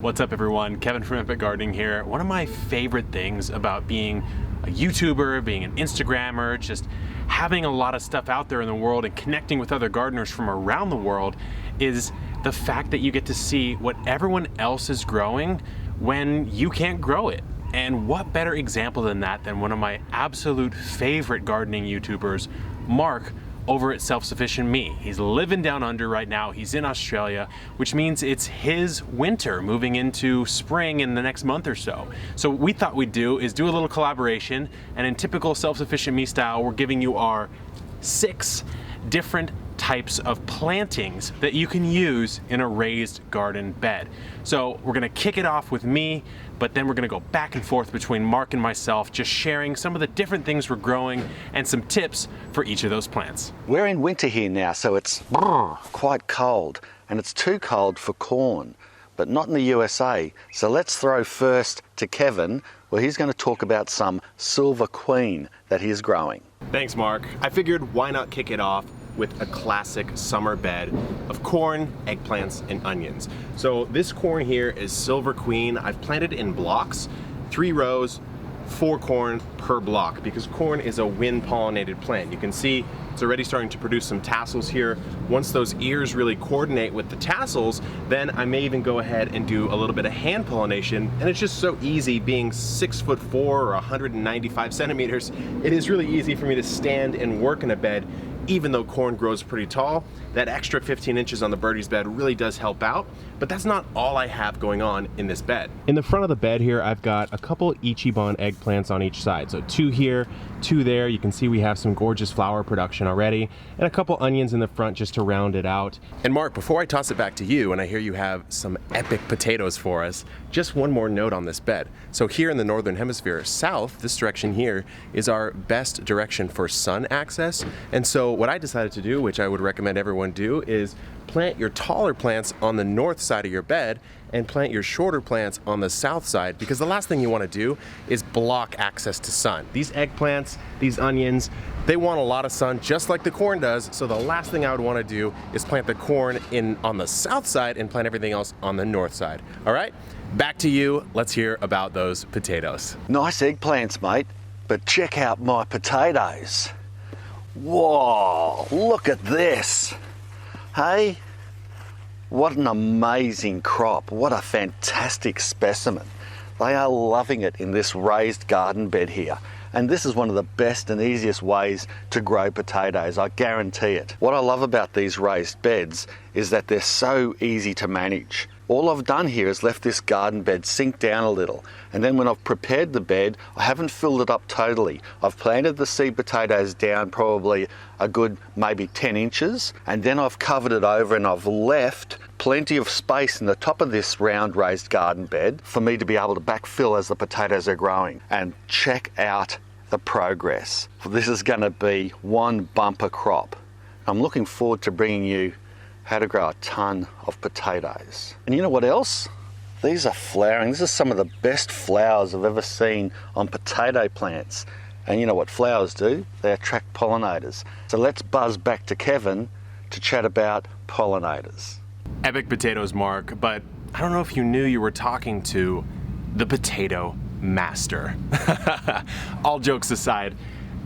What's up everyone, Kevin from Epic Gardening here. One of my favorite things about being a YouTuber, being an Instagrammer, just having a lot of stuff out there in the world and connecting with other gardeners from around the world is the fact that you get to see what everyone else is growing when you can't grow it. And what better example than that than one of my absolute favorite gardening YouTubers, Mark, over at Self-Sufficient Me. He's living down under right now. He's in Australia, which means it's his winter moving into spring in the next month or so. So what we thought we'd do is do a little collaboration, and in typical Self-Sufficient Me style, we're giving you our 6 different types of plantings that you can use in a raised garden bed. So we're gonna kick it off with me, but then we're gonna go back and forth between Mark and myself, just sharing some of the different things we're growing and some tips for each of those plants. We're in winter here now, so it's quite cold, and it's too cold for corn, but not in the USA. So let's throw first to Kevin, where he's gonna talk about some Silver Queen that he's growing. Thanks, Mark. I figured why not kick it off with a classic summer bed of corn, eggplants, and onions. So this corn here is Silver Queen. I've planted in blocks, 3 rows, 4 corn per block, because corn is a wind pollinated plant. You can see it's already starting to produce some tassels here. Once those ears really coordinate with the tassels, then I may even go ahead and do a little bit of hand pollination. And it's just so easy, being 6'4" or 195 centimeters. It is really easy for me to stand and work in a bed. Even though corn grows pretty tall, that extra 15 inches on the birdie's bed really does help out, but that's not all I have going on in this bed. In the front of the bed here, I've got a couple Ichiban eggplants on each side. So 2 here, 2 there. You can see we have some gorgeous flower production already, and a couple onions in the front just to round it out. And Mark, before I toss it back to you, and I hear you have some epic potatoes for us, just one more note on this bed. So here in the Northern Hemisphere, south, this direction here, is our best direction for sun access. And so what I decided to do, which I would recommend everyone do, is plant your taller plants on the north side of your bed and plant your shorter plants on the south side, because the last thing you want to do is block access to sun. These eggplants, these onions, they want a lot of sun just like the corn does, so the last thing I would want to do is plant the corn on the south side and plant everything else on the north side. All right, back to you. Let's hear about those potatoes. Nice eggplants, mate, but check out my potatoes. Whoa, look at this. Hey, what an amazing crop. What a fantastic specimen. They are loving it in this raised garden bed here. And this is one of the best and easiest ways to grow potatoes, I guarantee it. What I love about these raised beds is that they're so easy to manage. All I've done here is left this garden bed sink down a little, and then when I've prepared the bed, I haven't filled it up totally. I've planted the seed potatoes down probably a good maybe 10 inches, and then I've covered it over and I've left plenty of space in the top of this round raised garden bed for me to be able to backfill as the potatoes are growing. And check out the progress. This is going to be one bumper crop. I'm looking forward to bringing you how to grow a ton of potatoes. And you know what else? These are flowering. This is some of the best flowers I've ever seen on potato plants. And you know what flowers do? They attract pollinators. So let's buzz back to Kevin to chat about pollinators. Epic potatoes, Mark, but I don't know if you knew you were talking to the potato master. All jokes aside,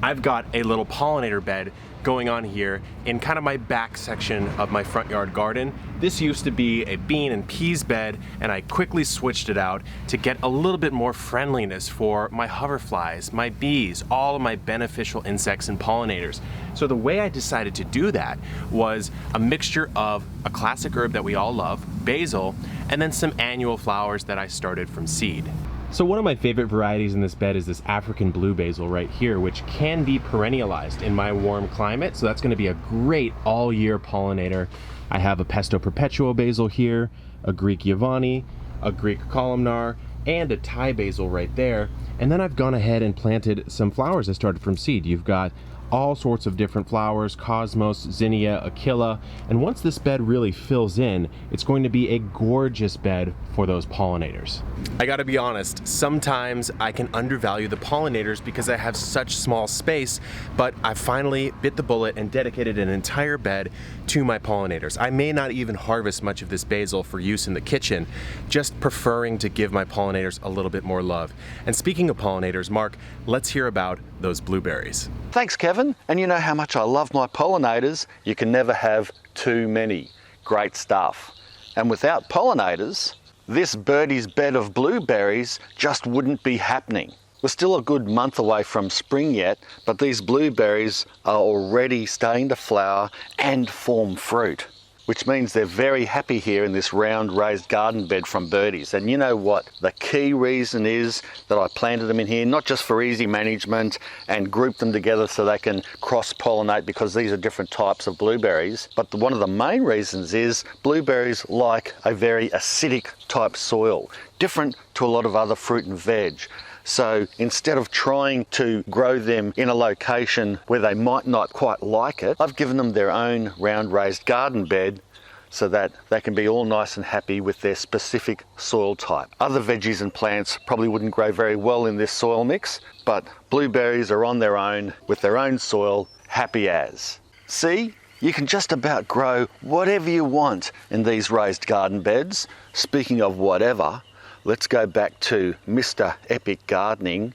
I've got a little pollinator bed going on here in kind of my back section of my front yard garden. This used to be a bean and peas bed, and I quickly switched it out to get a little bit more friendliness for my hoverflies, my bees, all of my beneficial insects and pollinators. So the way I decided to do that was a mixture of a classic herb that we all love, basil, and then some annual flowers that I started from seed. So one of my favorite varieties in this bed is this African blue basil right here, which can be perennialized in my warm climate. So that's going to be a great all year pollinator. I have a pesto perpetuo basil here, a Greek Yavani, a Greek columnar, and a Thai basil right there. And then I've gone ahead and planted some flowers I started from seed. You've got all sorts of different flowers, cosmos, zinnia, aquila, and once this bed really fills in, it's going to be a gorgeous bed for those pollinators. I gotta be honest, sometimes I can undervalue the pollinators because I have such small space, but I finally bit the bullet and dedicated an entire bed to my pollinators. I may not even harvest much of this basil for use in the kitchen, just preferring to give my pollinators a little bit more love. And speaking of pollinators, Mark, let's hear about those blueberries. Thanks, Kevin. And you know how much I love my pollinators. You can never have too many. Great stuff. And without pollinators, this birdie's bed of blueberries just wouldn't be happening. We're still a good month away from spring yet, but these blueberries are already starting to flower and form fruit, which means they're very happy here in this round raised garden bed from birdies. And you know what? The key reason is that I planted them in here, not just for easy management and grouped them together so they can cross-pollinate because these are different types of blueberries, but one of the main reasons is blueberries like a very acidic type soil, different to a lot of other fruit and veg. So instead of trying to grow them in a location where they might not quite like it, I've given them their own round raised garden bed so that they can be all nice and happy with their specific soil type. Other veggies and plants probably wouldn't grow very well in this soil mix, but blueberries are on their own with their own soil, happy as. See? You can just about grow whatever you want in these raised garden beds. Speaking of whatever, let's go back to Mr. Epic Gardening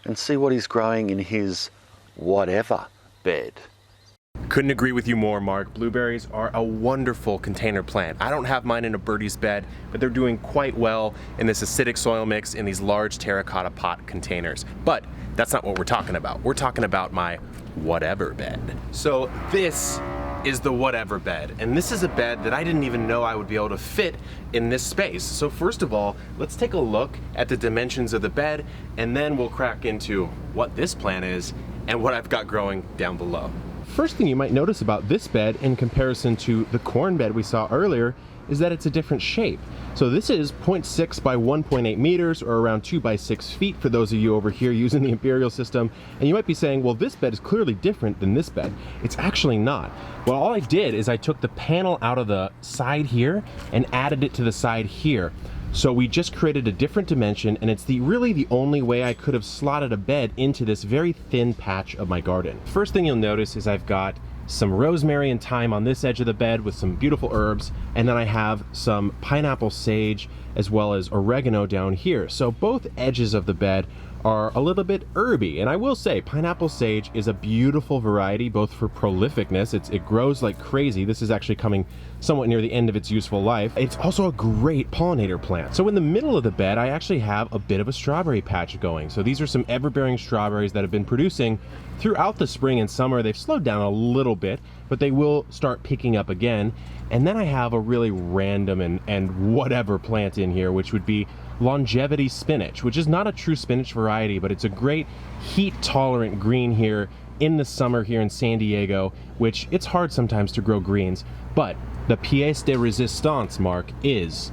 and see what he's growing in his whatever bed. Couldn't agree with you more, Mark. Blueberries are a wonderful container plant. I don't have mine in a birdie's bed, but they're doing quite well in this acidic soil mix in these large terracotta pot containers. But that's not what we're talking about. We're talking about my whatever bed. So this is the whatever bed, and this is a bed that I didn't even know I would be able to fit in this space. So first of all, let's take a look at the dimensions of the bed, and then we'll crack into what this plant is and what I've got growing down below. First thing you might notice about this bed in comparison to the corn bed we saw earlier is that it's a different shape. So this is 0.6 by 1.8 meters, or around 2 by 6 feet for those of you over here using the imperial system. And you might be saying, well, this bed is clearly different than this bed. It's actually not. Well, all I did is I took the panel out of the side here and added it to the side here. So we just created a different dimension, and it's really the only way I could have slotted a bed into this very thin patch of my garden. First thing you'll notice is I've got some rosemary and thyme on this edge of the bed with some beautiful herbs, and then I have some pineapple sage as well as oregano down here. So both edges of the bed are a little bit herby, and I will say pineapple sage is a beautiful variety both for prolificness. It grows like crazy. This is actually coming somewhat near the end of its useful life. It's also a great pollinator plant. So in the middle of the bed I actually have a bit of a strawberry patch going. So these are some ever-bearing strawberries that have been producing throughout the spring and summer. They've slowed down a little bit, but they will start picking up again. And then I have a really random and whatever plant in here, which would be longevity spinach, which is not a true spinach variety, but it's a great heat tolerant green here in the summer here in San Diego, which it's hard sometimes to grow greens. But the pièce de résistance, Mark, is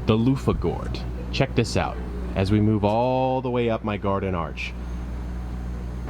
the loofah gourd. Check this out as we move all the way up my garden arch.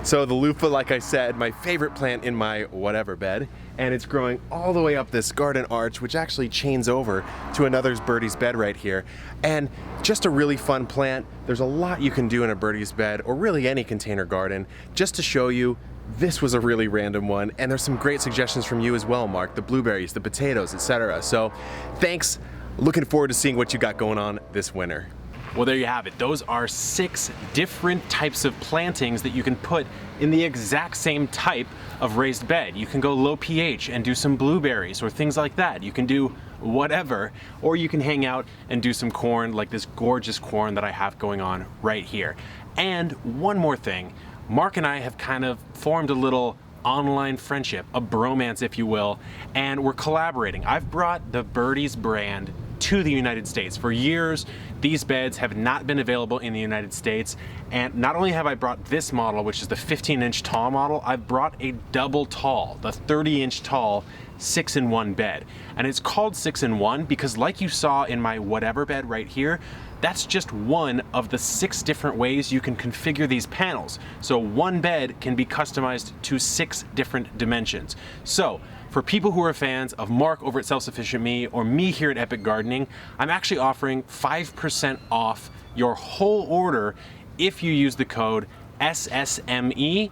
So the loofah, like I said, my favorite plant in my whatever bed, and it's growing all the way up this garden arch, which actually chains over to another birdie's bed right here. And just a really fun plant. There's a lot you can do in a birdie's bed, or really any container garden. Just to show you, this was a really random one, and there's some great suggestions from you as well, Mark. The blueberries, the potatoes, etc. So thanks. Looking forward to seeing what you got going on this winter. Well, there you have it. Those are 6 different types of plantings that you can put in the exact same type of raised bed. You can go low pH and do some blueberries or things like that. You can do whatever, or you can hang out and do some corn, like this gorgeous corn that I have going on right here. And one more thing, Mark and I have kind of formed a little online friendship, a bromance if you will, and we're collaborating. I've brought the Birdies brand to the United States. For years, these beds have not been available in the United States, and not only have I brought this model, which is the 15-inch tall model, I've brought a double tall, the 30-inch tall 6-in-1 bed. And it's called 6-in-1 because, like you saw in my whatever bed right here, that's just one of the 6 different ways you can configure these panels. So one bed can be customized to 6 different dimensions. So for people who are fans of Mark over at Self Sufficient Me or me here at Epic Gardening, I'm actually offering 5% off your whole order if you use the code SSME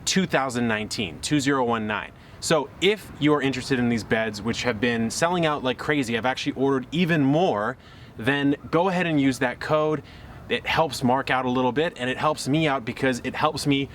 2019. So if you're interested in these beds, which have been selling out like crazy, I've actually ordered even more, then go ahead and use that code. It helps Mark out a little bit, and it helps me out because it helps me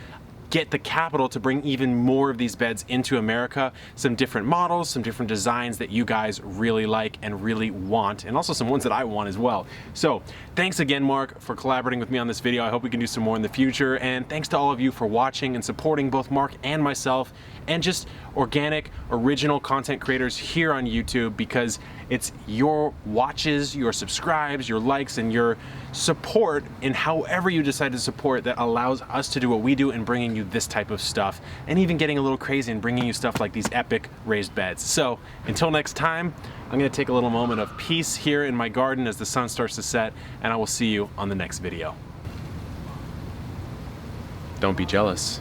get the capital to bring even more of these beds into America, some different models, some different designs that you guys really like and really want, and also some ones that I want as well. So thanks again, Mark, for collaborating with me on this video. I hope we can do some more in the future, and thanks to all of you for watching and supporting both Mark and myself, and just organic, original content creators here on YouTube, because it's your watches, your subscribes, your likes, and your support in however you decide to support that allows us to do what we do and bringing you this type of stuff, and even getting a little crazy and bringing you stuff like these epic raised beds. So until next time, I'm gonna take a little moment of peace here in my garden as the sun starts to set, and I will see you on the next video. Don't be jealous.